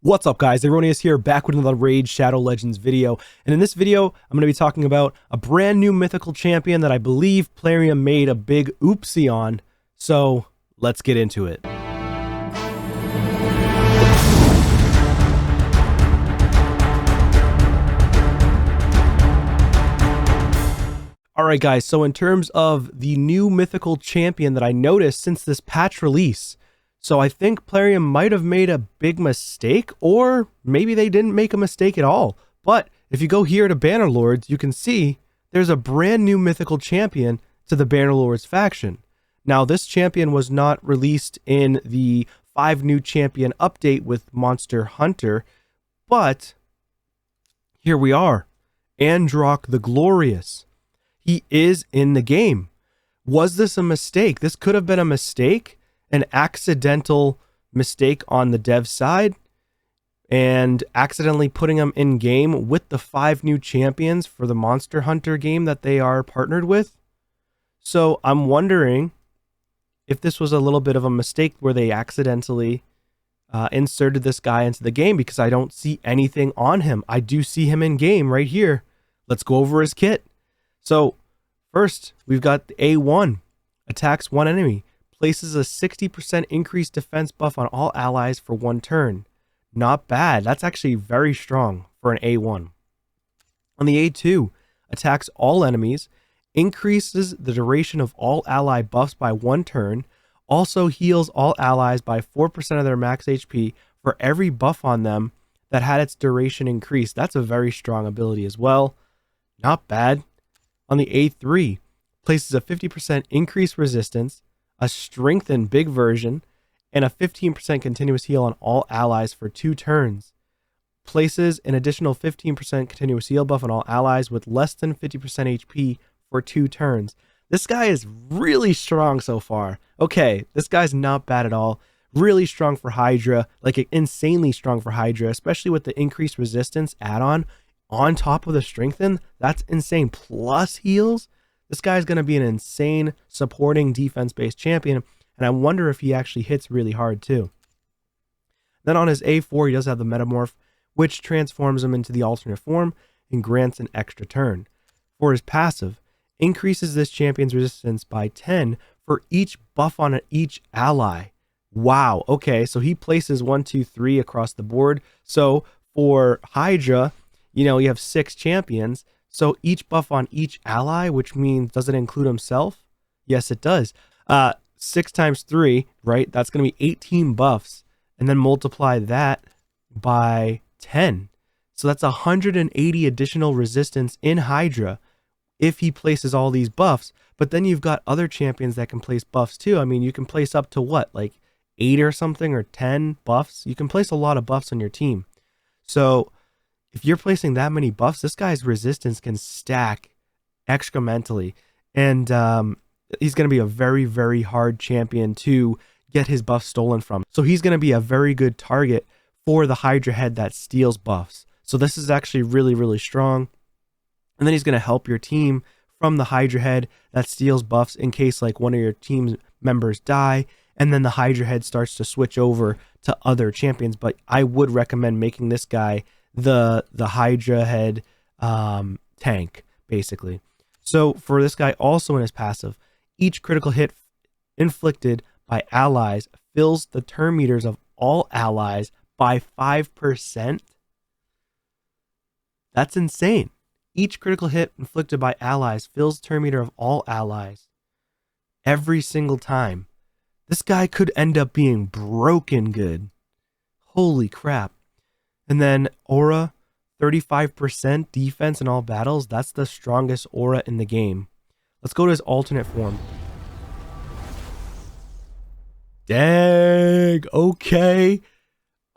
What's up guys, Erroneous here, back with another Raid Shadow Legends video, and in this video, I'm going to be talking about a brand new mythical champion that I believe Plarium made a big oopsie on, so let's get into it. Alright guys, so in terms of the new mythical champion that I noticed since this patch release, so I think Plarium might have made a big mistake, or maybe they didn't make a mistake at all. But if you go here to Bannerlords, you can see there's a brand new mythical champion to the Bannerlords faction. Now this champion was not released in the 5 new champion update with Monster Hunter, but here we are. Androck the Glorious. He is in the game. Was this a mistake? This could have been a mistake. An accidental mistake on the dev side and accidentally putting them in game with the 5 new champions for the Monster Hunter game that they are partnered with. So I'm wondering if this was a little bit of a mistake where they accidentally inserted this guy into the game, because I don't see anything on him. I do see him in game right here. Let's go over his kit. So first we've got the A1, attacks one enemy. Places a 60% increased defense buff on all allies for 1 turn. Not bad. That's actually very strong for an A1. On the A2, attacks all enemies, increases the duration of all ally buffs by 1 turn, also heals all allies by 4% of their max HP for every buff on them that had its duration increased. That's a very strong ability as well. Not bad. On the A3, places a 50% increased resistance, a strengthened big version, and a 15% continuous heal on all allies for 2 turns. Places an additional 15% continuous heal buff on all allies with less than 50% HP for 2 turns. This guy is really strong so far. Okay, this guy's not bad at all. Really strong for Hydra, like insanely strong for Hydra, especially with the increased resistance add-on on top of the strengthen. That's insane. Plus heals. This guy's going to be an insane supporting defense-based champion, and I wonder if he actually hits really hard too. Then on his A4, he does have the Metamorph, which transforms him into the alternate form and grants an extra turn. For his passive, increases this champion's resistance by 10 for each buff on each ally. Wow, okay, so he places 1, 2, 3 across the board. So for Hydra, you know, you have 6 champions. So each buff on each ally, which means, does it include himself? Yes, it does. 6 times 3, right? That's going to be 18 buffs. And then multiply that by 10. So that's 180 additional resistance in Hydra if he places all these buffs. But then you've got other champions that can place buffs too. I mean, you can place up to what? Like 8 or something, or 10 buffs? You can place a lot of buffs on your team. So if you're placing that many buffs, this guy's resistance can stack excrementally. And he's going to be a very, very hard champion to get his buff stolen from. So he's going to be a very good target for the Hydra head that steals buffs. So this is actually really, really strong. And then he's going to help your team from the Hydra head that steals buffs in case like one of your team members die. And then the Hydra head starts to switch over to other champions. But I would recommend making this guy the Hydra head tank, basically. So for this guy, also in his passive, each critical hit inflicted by allies fills the turn meters of all allies by 5%. That's insane. Each critical hit inflicted by allies fills turn meter of all allies every single time. This guy could end up being broken good. Holy crap. And then aura, 35% defense in all battles. That's the strongest aura in the game. Let's go to his alternate form. Dang, okay.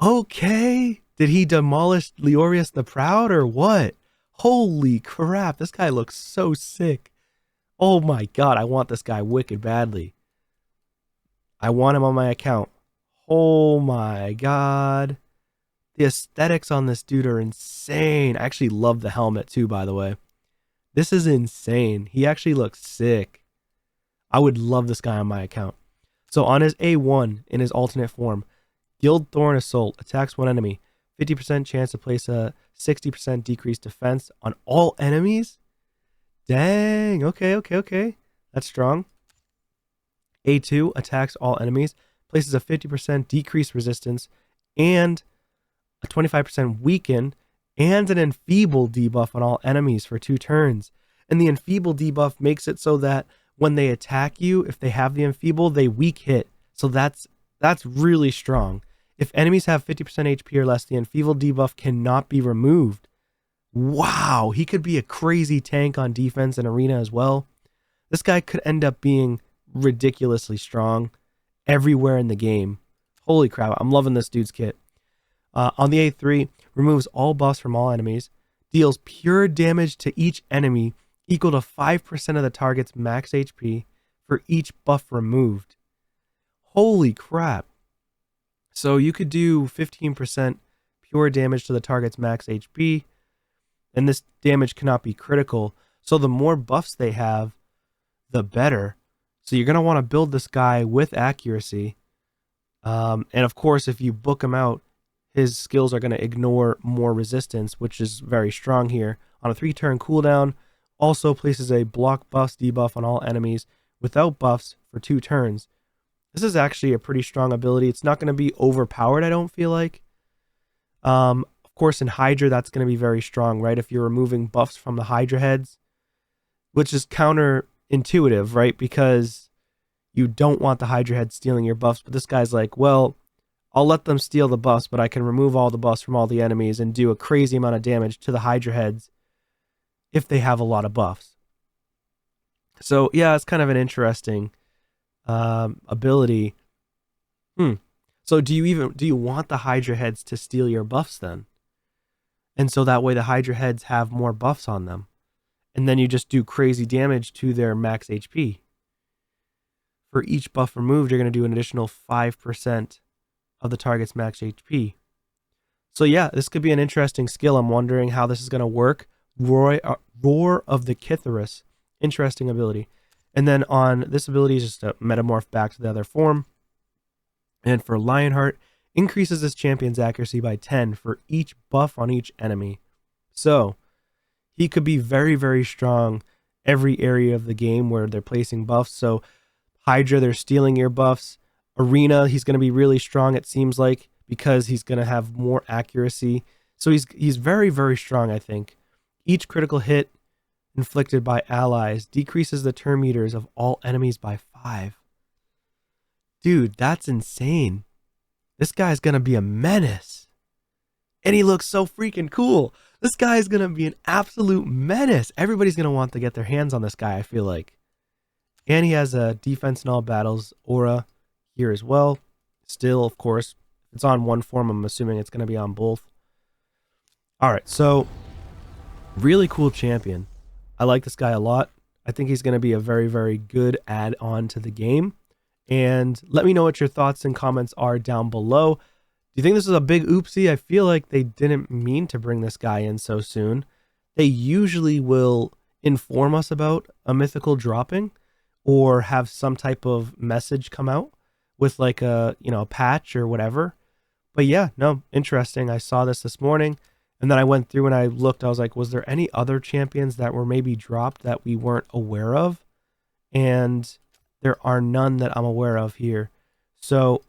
Okay. Did he demolish Leorius the Proud or what? Holy crap, this guy looks so sick. Oh my god, I want this guy wicked badly. I want him on my account. Oh my god. The aesthetics on this dude are insane. I actually love the helmet too, by the way. This is insane. He actually looks sick. I would love this guy on my account. So on his A1 in his alternate form, Guild Thorn Assault attacks one enemy. 50% chance to place a 60% decreased defense on all enemies. Dang, okay. That's strong. A2 attacks all enemies, places a 50% decreased resistance and a 25% weaken and an enfeeble debuff on all enemies for 2 turns. And the enfeeble debuff makes it so that when they attack you, if they have the enfeeble, they weak hit. So that's really strong. If enemies have 50% HP or less, the enfeeble debuff cannot be removed. Wow, he could be a crazy tank on defense and arena as well. This guy could end up being ridiculously strong everywhere in the game. Holy crap, I'm loving this dude's kit. On the A3, removes all buffs from all enemies, deals pure damage to each enemy equal to 5% of the target's max HP for each buff removed. Holy crap. So you could do 15% pure damage to the target's max HP, and this damage cannot be critical. So the more buffs they have, the better. So you're going to want to build this guy with accuracy. And of course, if you book him out, his skills are going to ignore more resistance, which is very strong here. On a 3-turn cooldown, also places a block buffs debuff on all enemies without buffs for 2 turns. This is actually a pretty strong ability. It's not going to be overpowered, I don't feel like. Of course, in Hydra, that's going to be very strong, right? If you're removing buffs from the Hydra heads, which is counterintuitive, right? Because you don't want the Hydra head stealing your buffs. But this guy's like, well, I'll let them steal the buffs, but I can remove all the buffs from all the enemies and do a crazy amount of damage to the Hydra heads if they have a lot of buffs. So yeah, it's kind of an interesting ability. So do you want the Hydra heads to steal your buffs then? And so that way the Hydra heads have more buffs on them. And then you just do crazy damage to their max HP. For each buff removed, you're going to do an additional 5% of the target's max HP. So yeah, this could be an interesting skill. I'm wondering how this is going to work. Roar of the Kitharus. Interesting ability. And then on this ability is just a metamorph back to the other form. And for Lionheart, increases this champion's accuracy by 10 for each buff on each enemy. So he could be very, very strong every area of the game where they're placing buffs. So Hydra, they're stealing your buffs. Arena, he's going to be really strong, it seems like, because he's going to have more accuracy. So he's very, very strong, I think. Each critical hit inflicted by allies decreases the turn meters of all enemies by 5. Dude, that's insane. This guy's going to be a menace. And he looks so freaking cool. This guy is going to be an absolute menace. Everybody's going to want to get their hands on this guy, I feel like. And he has a defense in all battles aura here as well. Still, of course, it's on one form. I'm assuming it's going to be on both. All right, so really cool champion. I like this guy a lot. I think he's going to be a very, very good add-on to the game. And let me know what your thoughts and comments are down below. Do you think this is a big oopsie? I feel like they didn't mean to bring this guy in so soon. They usually will inform us about a mythical dropping or have some type of message come out with like a, a patch or whatever. But yeah, no, interesting. I saw this morning and then I went through and I looked. I was like, was there any other champions that were maybe dropped that we weren't aware of? And there are none that I'm aware of here. So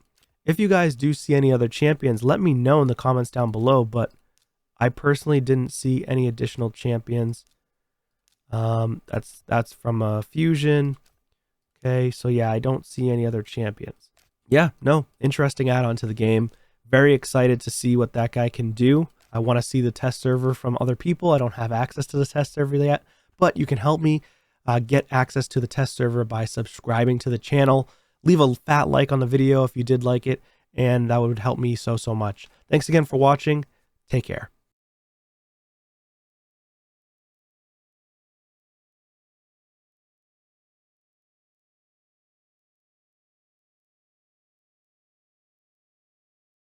if you guys do see any other champions, let me know in the comments down below. But I personally didn't see any additional champions. That's from a fusion. Okay, so yeah, I don't see any other champions. Yeah, no, interesting add-on to the game. Very excited to see what that guy can do. I want to see the test server from other people. I don't have access to the test server yet, but you can help me get access to the test server by subscribing to the channel. Leave a fat like on the video if you did like it, and that would help me so much. Thanks again for watching. Take care.